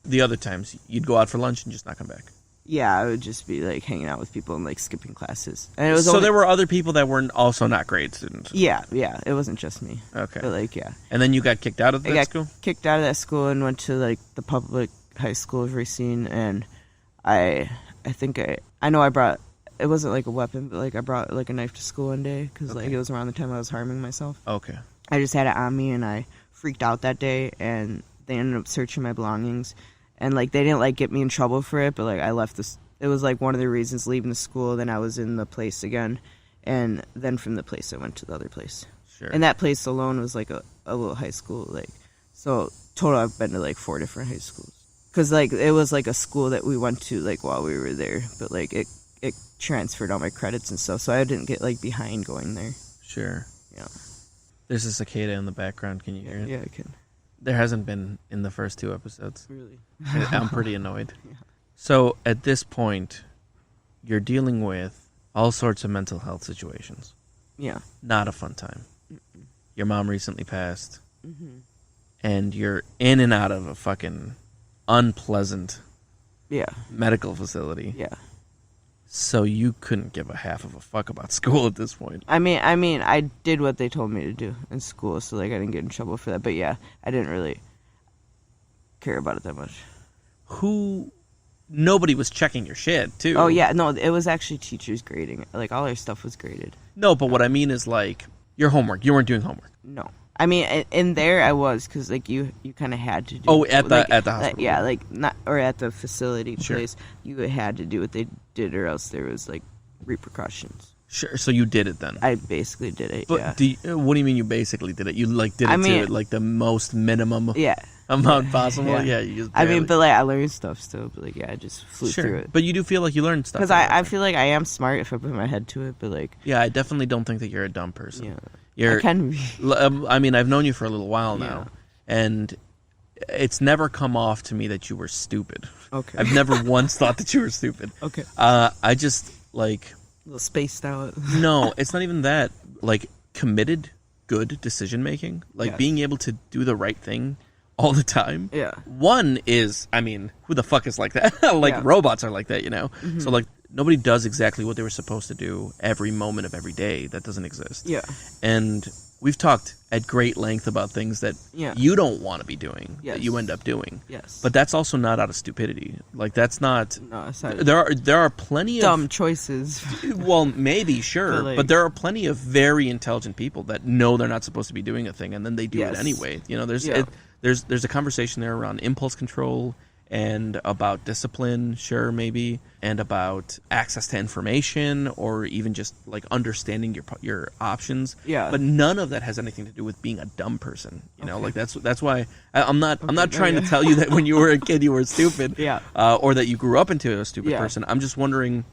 the other times you'd go out for lunch and just not come back. Yeah, I would just be hanging out with people and skipping classes. And it was there were other people that were also not grade students. Yeah, it wasn't just me. Okay. But yeah. And then you got kicked out of that school? Kicked out of that school and went to the public high school of Racine, and I think I know I brought, it wasn't a weapon, but I brought a knife to school one day because it was around the time I was harming myself. Okay. I just had it on me and I freaked out that day, and they ended up searching my belongings. And they didn't get me in trouble for it, but I left it was like one of the reasons leaving the school. Then I was in the place again, and then from the place I went to the other place. Sure. And that place alone was like a little high school. Like, so total, I've been to like 4 different high schools. Because like it was like a school that we went to like while we were there, but like it transferred all my credits and stuff, so I didn't get like behind going there. Sure. Yeah. There's a cicada in the background. Can you hear it? Yeah, I can. There hasn't been in the first 2 episodes. Really? I'm pretty annoyed. Yeah. So at this point, you're dealing with all sorts of mental health situations. Yeah. Not a fun time. Mm-mm. Your mom recently passed, Mm-hmm. and you're in and out of a fucking unpleasant Yeah. medical facility. Yeah. So you couldn't give a half of a fuck about school at this point. I mean, I did what they told me to do in school, so like I didn't get in trouble for that. But yeah, I didn't really care about it that much. Nobody was checking your shit, too. Oh yeah, no, it was actually teachers grading it. Like all our stuff was graded. No, but what I mean is like your homework. You weren't doing homework. No. I mean, in there I was, because like you kind of had to do. Oh, at the like, hospital. Yeah, like not, or at the facility Sure. place, you had to do what they did, or else there was like repercussions. Sure, so you did it then. I basically did it. But Yeah. what do you mean you basically did it? You like did it to like the most minimum Yeah. amount possible? Yeah. You just I barely. mean, but like I learned stuff still. But like, yeah, I just flew Sure, through it. but you do feel like you learned stuff. Because I feel like I am smart if I put my head to it. But like, Yeah, I definitely don't think that you're a dumb person. yeah, You're. I can be. I mean, I've known you for a little while now, Yeah. and it's never come off to me that you were stupid. Okay. I've never once thought that you were stupid. Okay. I just like. A little spaced out. No, it's not even that. Like, committed, good decision making. Like, Yes. being able to do the right thing all the time. Yeah. One is, I mean, who the fuck is like that? Like, Yeah. robots are like that, you know? Mm-hmm. So, like, nobody does exactly what they were supposed to do every moment of every day. That doesn't exist. Yeah. And we've talked at great length about things that Yeah. you don't want to be doing, Yes. that you end up doing. Yes. But that's also not out of stupidity. Like, that's not... no, it's not There are plenty of... dumb choices. Well, maybe, sure, But, like- but there are plenty of very intelligent people that know they're not supposed to be doing a thing, and then they do it Yes. anyway. You know, Yeah. there's a conversation there around impulse control and about discipline, sure, maybe, and about access to information, or even just like understanding your options. Yeah. But none of that has anything to do with being a dumb person. You know, Okay. like that's why I'm not trying to yeah. tell you that when you were a kid you were stupid. Yeah. Or that you grew up into a stupid Yeah. person. I'm just wondering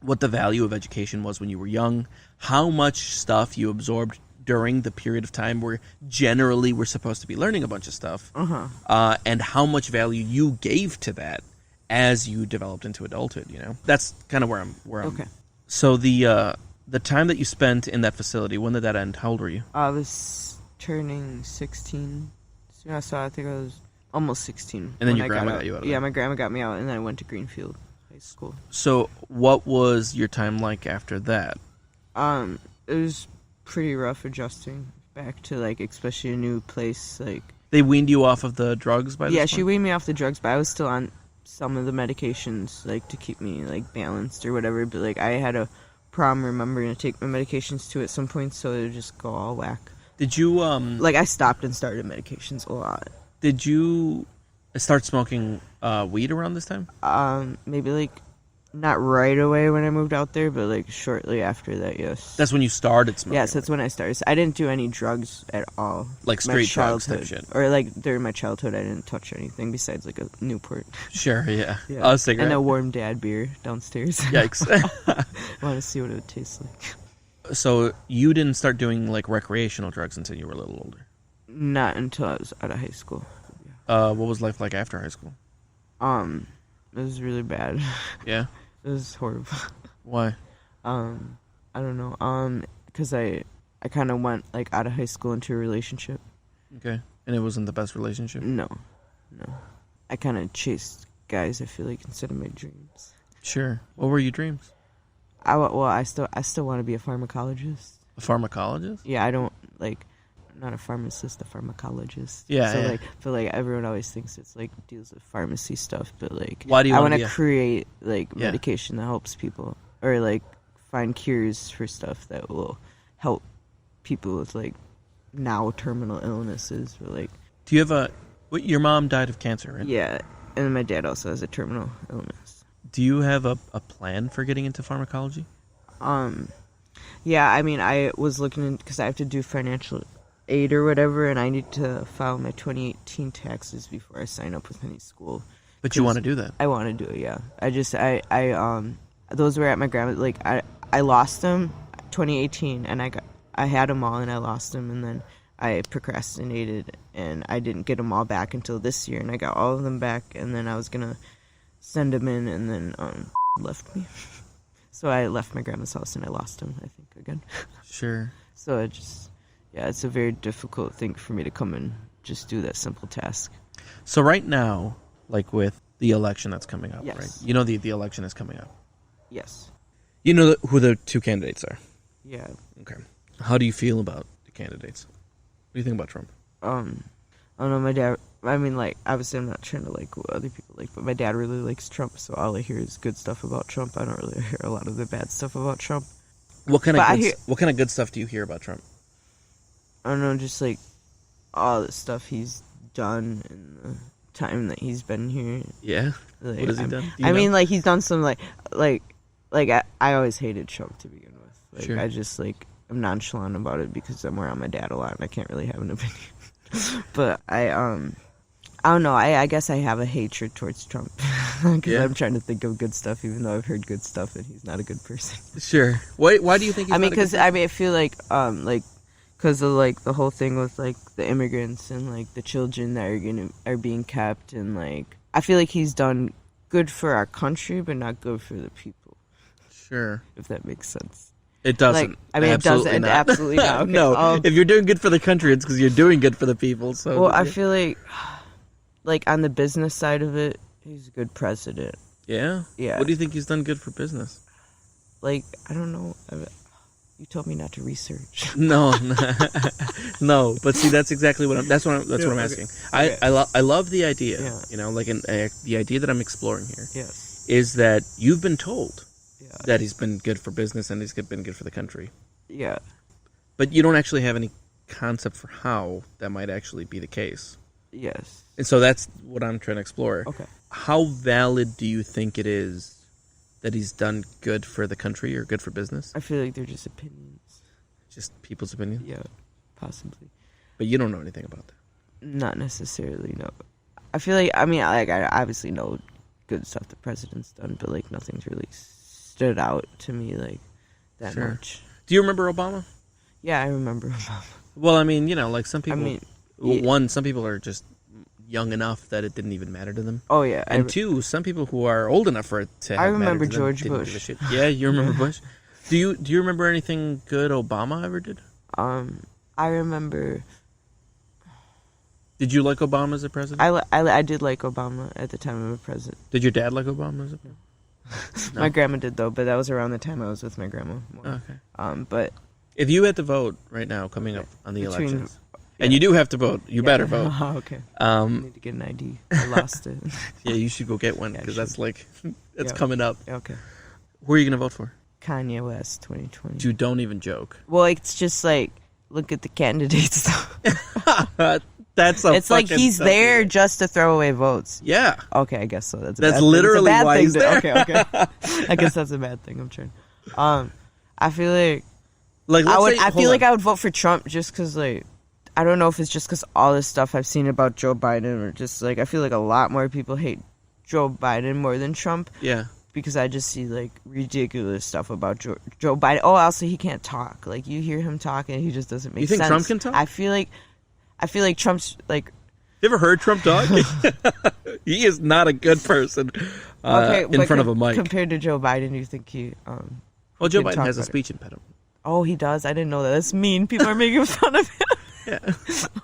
what the value of education was when you were young, how much stuff you absorbed during the period of time where generally we're supposed to be learning a bunch of stuff, and how much value you gave to that as you developed into adulthood. You know, that's kind of where I'm. Okay. So the time that you spent in that facility, when did that end? How old were you? I was turning 16. So I think I was almost 16. And then when your I grandma out. got you out of Yeah, there. my grandma got me out, and then I went to Greenfield High School. So what was your time like after that? It was pretty rough adjusting back to like, especially a new place. Like, They weaned you off of the drugs by this yeah, point? she weaned me off the drugs, but I was still on some of the medications, like to keep me like balanced or whatever. But like, I had a problem remembering to take my medications too at some point, so it would just go all whack. Did you Like, I stopped and started medications a lot. Did you start smoking weed around this time? Maybe like not right away when I moved out there, but like shortly after that, yes. That's when you started smoking. Yes, that's when I started. I didn't do any drugs at all. Like My street drugs type childhood- shit. Or like during my childhood, I didn't touch anything besides like a Newport. Sure, yeah. Yeah. A cigarette. And a warm dad beer downstairs. Yikes. I want to see what it would taste like. So you didn't start doing like recreational drugs until you were a little older. Not until I was out of high school. What was life like after high school? It was really bad. Yeah. It was horrible. Why? I don't know. Because I kind of went like out of high school into a relationship. Okay. And it wasn't the best relationship? No. I kind of chased guys, I feel like, instead of my dreams. Sure. What were your dreams? I still want to be a pharmacologist. A pharmacologist? Yeah, I don't like, not a pharmacist, a pharmacologist. Yeah, So yeah. like, but like everyone always thinks it's like deals with pharmacy stuff, but like, Why do you I wanna want be to a- create like Yeah. medication that helps people, or like find cures for stuff that will help people with like now terminal illnesses, or like, Do you have your mom died of cancer, right? yeah. And my dad also has a terminal illness. Do you have a plan for getting into pharmacology? Yeah, I mean, I was looking because I have to do financial aid or whatever, and I need to file my 2018 taxes before I sign up with any school. But you want to do that? I want to do it, yeah. Those were at my grandma's. Like, I lost them 2018, and I had them all, and I lost them, and then I procrastinated, and I didn't get them all back until this year, and I got all of them back, and then I was gonna send them in, and then left me. So I left my grandma's house, and I lost them, I think, again. Sure. So it's a very difficult thing for me to come and just do that simple task. So right now, like with the election that's coming up, Yes. right? You know the election is coming up. Yes. You know who the two candidates are. Yeah. Okay. How do you feel about the candidates? What do you think about Trump? I don't know, my dad, I mean, like, obviously I'm not trying to like what other people like, but my dad really likes Trump, so all I hear is good stuff about Trump. I don't really hear a lot of the bad stuff about Trump. What kind of good stuff do you hear about Trump? I don't know, just like all the stuff he's done in the time that he's been here. Yeah? Like, What has he done? I mean, like, he's done some, like I always hated Trump to begin with. Like, Sure. I just, like, I'm nonchalant about it because I'm around my dad a lot and I can't really have an opinion. But I don't know, I guess I have a hatred towards Trump because I'm trying to think of good stuff, even though I've heard good stuff and he's not a good person. Sure. Why do you think he's not a good person? I feel like, because of, like, the whole thing with, like, the immigrants and, like, the children that are being kept, and, like, I feel like he's done good for our country, but not good for the people. Sure. If that makes sense. It doesn't. Like, I mean, absolutely it doesn't. Not. Absolutely not. Okay. No. If you're doing good for the country, it's because you're doing good for the people. So. Well, I feel like on the business side of it, he's a good president. Yeah? Yeah. What do you think he's done good for business? Like, I don't know. You told me not to research. No. But see, that's exactly what I'm asking. Okay. I love the idea. Yeah. You know, like the idea that I'm exploring here. Yes. Is that you've been told that he's been good for business and he's been good for the country. Yeah. But you don't actually have any concept for how that might actually be the case. Yes. And so that's what I'm trying to explore. Okay. How valid do you think it is that he's done good for the country or good for business? I feel like they're just opinions. Just people's opinions? Yeah, possibly. But you don't know anything about that? Not necessarily, no. I feel like, I obviously know good stuff the president's done, but, like, nothing's really stood out to me, like, that much. Do you remember Obama? Yeah, I remember Obama. Well, I mean, you know, like some people... some people are just young enough that it didn't even matter to them. Oh, yeah. And two, some people who are old enough for it to have I remember mattered to them George didn't Bush. give a shit. Yeah, you remember Bush? Do you remember anything good Obama ever did? I remember... Did you like Obama as a president? I did like Obama at the time of a president. Did your dad like Obama as a president? No. My grandma did, though, but that was around the time I was with my grandma. More. Okay. But... If you had to vote right now coming up on the elections... Yeah. And you do have to vote. You better vote. Okay. I need to get an ID. I lost it. Yeah, you should go get one because that's coming up. Okay. Who are you going to vote for? Kanye West 2020. You don't even joke. Well, it's just like, look at the candidates. It's like he's there just to throw away votes. Yeah. Okay, I guess so. That's literally why he's there. Okay. I guess that's a bad thing. I'm trying. I feel like I would vote for Trump just because, like, I don't know if it's just because all this stuff I've seen about Joe Biden, or just, like, I feel like a lot more people hate Joe Biden more than Trump. Yeah. Because I just see, like, ridiculous stuff about Joe Biden. Oh, also, he can't talk. Like, you hear him talk and he just doesn't make sense. You think Trump can talk? I feel like Trump's, like... You ever heard Trump talk? He is not a good person in front of a mic. Compared to Joe Biden, you think he... well, Joe Biden has a speech impediment. Oh, he does? I didn't know that. That's mean. People are making fun of him. Yeah.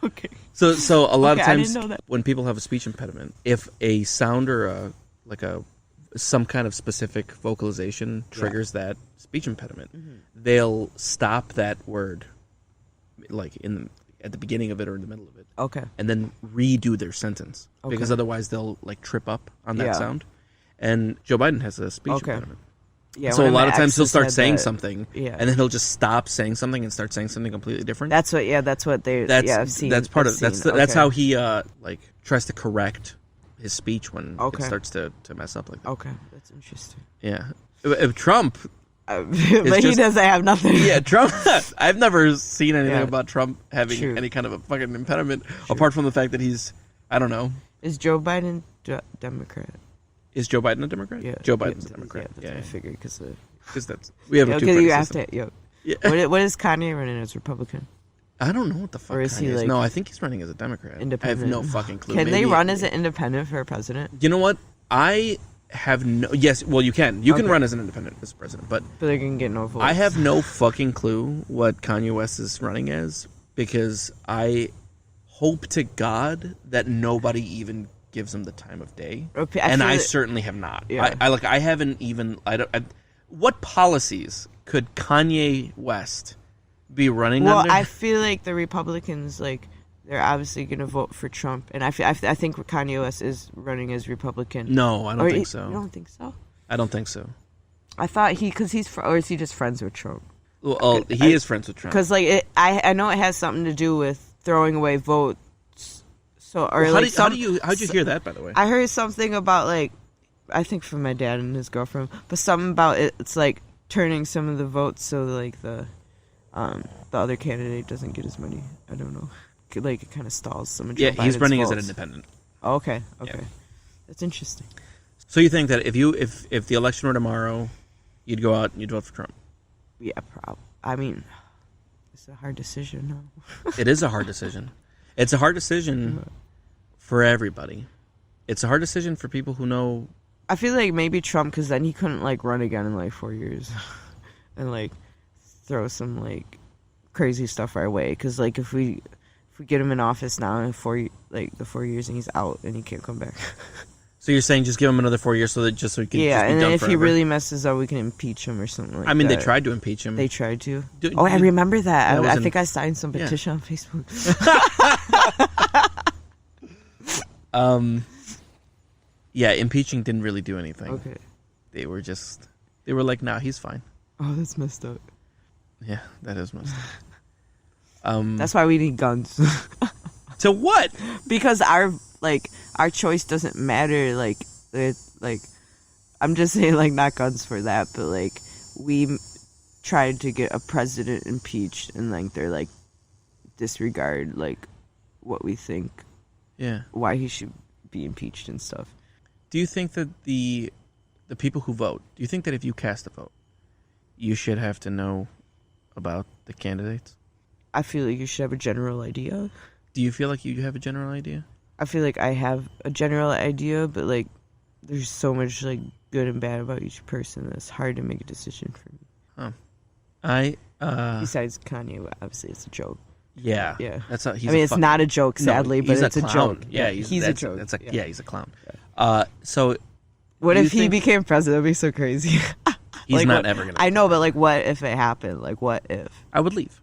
Okay. So a lot of times I didn't know that. when people have a speech impediment, if a sound or some kind of specific vocalization triggers that speech impediment, they'll stop that word, like at the beginning of it or in the middle of it. Okay. And then redo their sentence because otherwise they'll, like, trip up on that sound. And Joe Biden has a speech impediment. Yeah, so a lot of times he'll start saying something, and then he'll just stop saying something and start saying something completely different. That's what they. I've seen. That's part of that's how he tries to correct his speech when Okay. it starts to mess up like that. Okay, that's interesting. Yeah. If Trump... But he doesn't have nothing. Yeah, Trump... I've never seen anything Yeah. about Trump having True. any kind of a fucking impediment, apart from the fact that he's... I don't know. Is Joe Biden Democrat? Is Joe Biden a Democrat? Yeah. Joe Biden's a Democrat. Yeah, that's what I figured. Because that's... We have a two-party system. Yeah. What is Kanye running as Republican? I don't know what the fuck Or is he, Kanye is. like, No, I think he's running as a Democrat. Independent. I have no fucking clue. Can they Maybe- run as an independent for president? You know what? I have no... Yes, well, you can. You can Okay. run as an independent as president, but But they can get no votes. I have no fucking clue what Kanye West is running as, because I hope to God that nobody even gives him the time of day. And I certainly have not. Yeah. I haven't even... what policies could Kanye West be running Well, under? I feel like the Republicans, like, they're obviously going to vote for Trump, and I think Kanye West is running as Republican. No, I don't think so. You don't think so? I don't think so. I thought or is he just friends with Trump? Well, he is friends with Trump. Because like I know it has something to do with throwing away votes. So or Well, like how'd you hear that, by the way? I heard something about, like, I think from my dad and his girlfriend, but something about it's like turning some of the votes so like the other candidate doesn't get as many. I don't know. Like it kind of stalls some of Joe Yeah, he's Biden's running votes. as an independent. Oh, okay. Yeah. That's interesting. So you think that if the election were tomorrow, you'd go out and you'd vote for Trump? Yeah, I mean, it's a hard decision. No? It is a hard decision. It's a hard decision for everybody. It's a hard decision for people who know. I feel like maybe Trump, because then he couldn't like run again in like 4 years, and like throw some like crazy stuff our way. Because like if we get him in office now in 4 years and he's out and he can't come back. So you're saying just give him another 4 years so he can just Yeah, be and done then if forever? he really messes up, we can impeach him or something like that. I mean, they tried to impeach him. They tried to. Do- I remember that. That I was think I signed some petition on Facebook. Yeah, impeaching didn't really do anything. Okay. They were like, nah, he's fine. Oh, that's messed up. Yeah, that is messed up. That's why we need guns. To what? Because our choice doesn't matter. Like I'm just saying, like, not guns for that, but like we tried to get a president impeached, and like they're like disregard like what we think, Yeah. why he should be impeached and stuff. Do you think that the people who vote, do you think that if you cast a vote, you should have to know about the candidates? I feel like you should have a general idea. Do you feel like you have a general idea? I feel like I have a general idea, but like there's so much like good and bad about each person that it's hard to make a decision for me. Besides Kanye, obviously it's a joke. Yeah. Yeah. That's not, It's not a joke, sadly, but it's a clown. joke. Yeah, he's a joke. Yeah, he's a clown. Yeah. So What do you if he think- became president? That'd be so crazy. he's Like, not what- ever gonna. I know, but like, what if it happened? Like, what if? I would leave.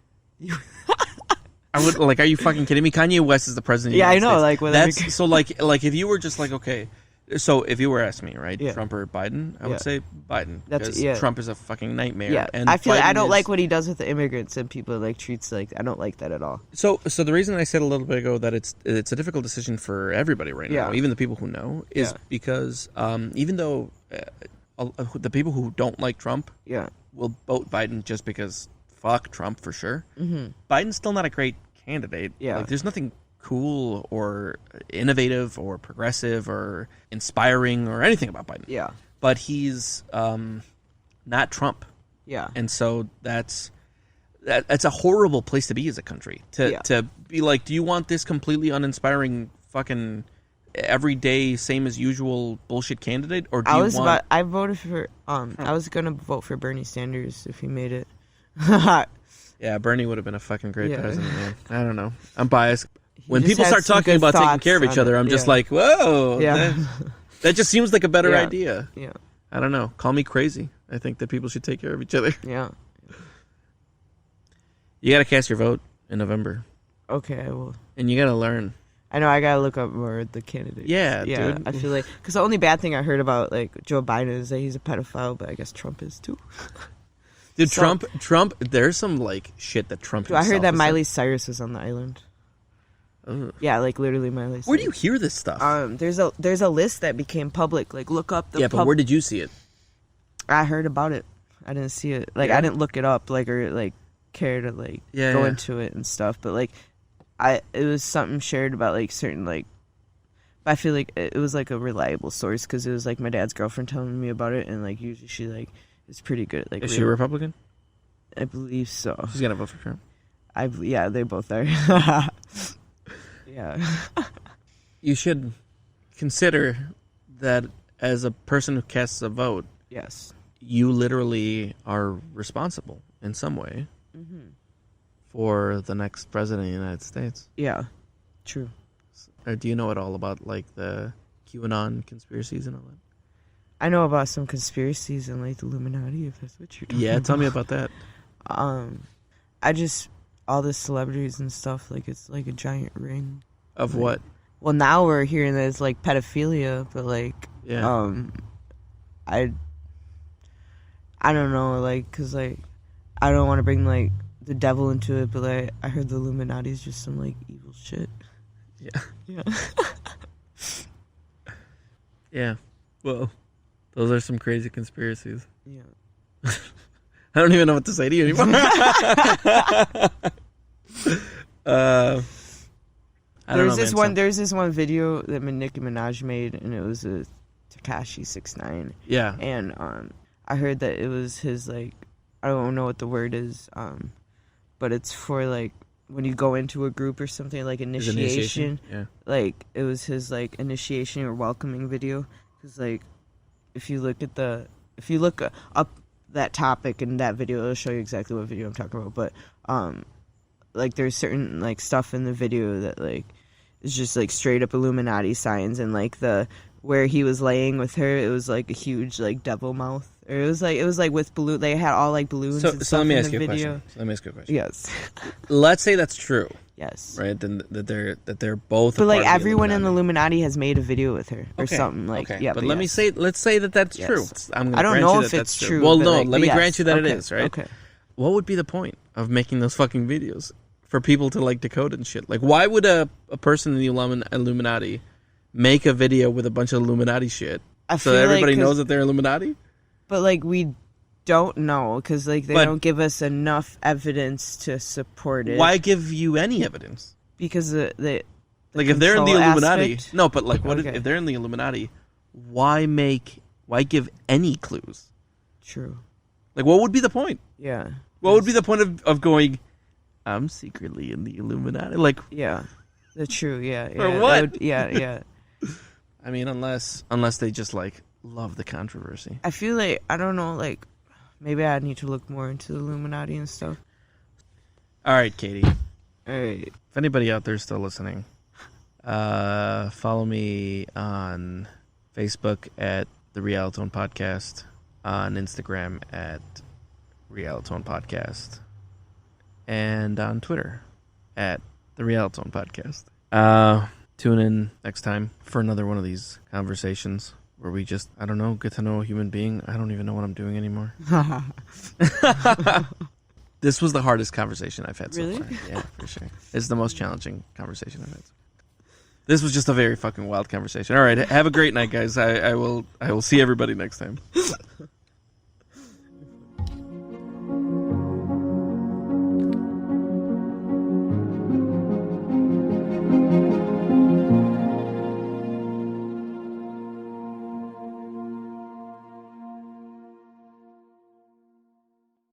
I would like. Are you fucking kidding me? Kanye West is the president. Of the Yeah, I United know, States. like, what that's so like if you were just like, okay, so if you were asking me, right, Yeah. Trump or Biden, I would Yeah. say Biden. That's- because yeah. Trump is a fucking nightmare. Yeah, and I feel like I Biden don't is- like what he does with the immigrants and people like treats like I don't like that at all. So the reason I said a little bit ago that it's a difficult decision for everybody right now, Yeah. even the people who know, is Yeah. because even though the people who don't like Trump Yeah, will vote Biden just because fuck Trump for sure. mm-hmm. Biden's still not a great candidate. Yeah. Like, there's nothing cool or innovative or progressive or inspiring or anything about Biden. yeah, But he's not Trump. yeah. And so that's a horrible place to be as a country. To be like, do you want this completely uninspiring fucking everyday same as usual bullshit candidate, or do you want? I voted for I was gonna vote for Bernie Sanders if he made it. Yeah, Bernie would have been a fucking great Yeah. president, man. I don't know. I'm biased. When just people had start some talking good about taking thoughts care of each on other, it, I'm just yeah. like, whoa. Yeah. That just seems like a better Yeah. idea. Yeah, I don't know. Call me crazy. I think that people should take care of each other. yeah. You got to cast your vote in November, Okay, I will. and you got to learn. I know I gotta look up more of the candidates. Yeah, yeah. dude. I feel like because the only bad thing I heard about like Joe Biden is that he's a pedophile, but I guess Trump is too. Dude, So- Trump. There's some like shit that Trump. Dude, I heard himself that has Miley Cyrus was on the island. said. Ugh. Yeah, like literally my list. Where do you hear this stuff? There's a list that became public. Like look up the. Yeah, but where did you see it? I heard about it. I didn't see it. Like I didn't look it up. Like or like care to like go into it and stuff. But like, it was something shared about like certain like. I feel like it was like a reliable source because it was like my dad's girlfriend telling me about it, and like usually she like is pretty good. Like, is she a Republican? I believe so. She's gonna vote for Trump. Yeah, they both are. Yeah. You should consider that as a person who casts a vote. Yes. You literally are responsible in some way for the next president of the United States. Yeah. True. Or do you know at all about like the QAnon conspiracies and all that? I know about some conspiracies and like the Illuminati, if that's what you're talking about. Yeah, tell me about that. I just all the celebrities and stuff, like it's like a giant ring. Of like, what? Well, now we're hearing that it's like pedophilia, but like, I don't know, like, cause like I don't want to bring like the devil into it, but like I heard the Illuminati is just some like evil shit. Yeah. Yeah. Yeah. Well, those are some crazy conspiracies. Yeah. I don't even know what to say to you anymore. There's this one video that Nicki Minaj made, and it was a Tekashi 6ix9ine. Yeah. And I heard that it was his like, I don't know what the word is, but it's for like when you go into a group or something, like initiation. Yeah. Like it was his like initiation or welcoming video. Because like if you look up that topic in that video, it'll show you exactly what video I'm talking about. But like there's certain like stuff in the video that like is just like straight up Illuminati signs, and like the where he was laying with her, it was like a huge like devil mouth. Or it was like with balloon. They had all like balloons. And stuff let me in ask the you a video. question. Let me ask you a question. Yes. Let's say that's true. Yes. Right. Then that they're both. But like everyone in the Illuminati has made a video with her or something like. Okay. Yeah. But let's say that that's true. I don't know if it's true. Well, no. Like, let me grant you that it is. Right. Okay. What would be the point of making those fucking videos for people to like decode and shit? Like, why would a person in the Illuminati make a video with a bunch of Illuminati shit so that everybody knows that they're Illuminati? But like we don't know because like they don't give us enough evidence to support it. Why give you any evidence? Because the like if they're in the Illuminati, aspect? no, but like what if they're in the Illuminati? Why give any clues? True. Like what would be the point? Yeah. What would be the point of going? I'm secretly in the Illuminati. Like yeah, the true. Yeah. For what? Yeah. I mean, unless they just like love the controversy. I feel like I don't know. Like maybe I need to look more into the Illuminati and stuff. All right, Katie. All right. If anybody out there is still listening, follow me on Facebook at the Realitone Podcast, on Instagram at Realitone Podcast, and on Twitter at the Realitone Podcast. Tune in next time for another one of these conversations where we just, I don't know, get to know a human being. I don't even know what I'm doing anymore. This was the hardest conversation I've had so far. Yeah, for sure. It's the most challenging conversation I've had. This was just a very fucking wild conversation. All right, have a great night, guys. I will see everybody next time.